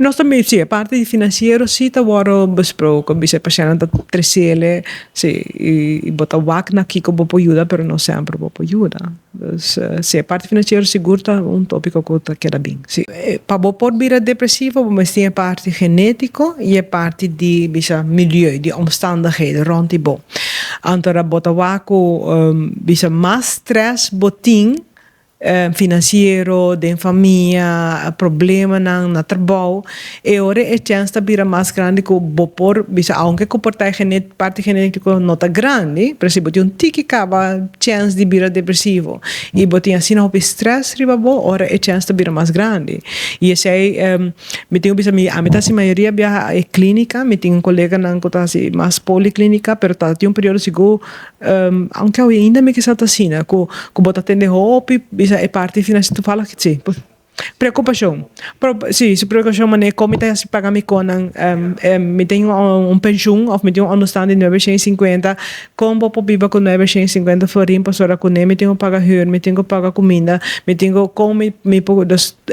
Nós também, sim, a parte de financeiro, sim, está agora besproken. Bisa paciente da terceira, sim, e bota o WAC na que bopo ajuda, pero não sempre bopo ajuda. Dus, sim, a parte financeira, seguro, tá um tópico que tá queda bem. Sim. Para bopo vir depressivo, mas tem a parte genética e a parte de, bisa, milieu, de omstandigheden rond die bo. Antara bota WAC, bisa, mais stress, botin, financeiro, de família, problema na trabalho, e ora a chance de vir mais grande que o bopor, bisa, aunque que parte genética não está grande, por exemplo, tem tiki cava chance de vir depressivo, e botinha assim não stress riba bo, ora a chance de vir mais grande. E esse aí, me tenho bisa, a metade maioria via é clínica, me tenho colega na que assim mais policlínica, pero tá tem período sigo, aunque ainda me que salta assim, que bota tende hope, é parte financeira, tu fala que sim. Preocupação. Sim, se preocupação, mas é como está se pagar me com me tenho pensão, ou me tenho understanding 950, como vou viver com 950 florim, pastora com me tenho pagar hyr, me tenho pagar comida, me tenho como me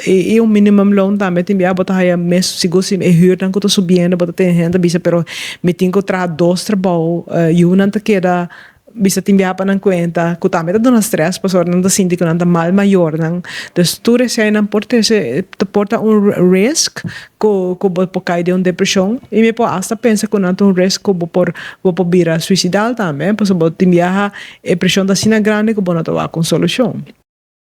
e um minimum loan também, tem bia botar aí mês seguro se é hyr, não que tô subindo, botar tem renda, bisa, pero me tenho tra dois trabalho, e um não te queda bisa timbiar para não conta, que também está dando stress, pastor não está sentindo que não está mal maior, não. Então tu recebe não porta risk que pode cair de uma depressão e me pode até pensar que não tem risk que pode vir a suicidar também, porque pode timbiar a depressão da sina grande que pode não ter com solução.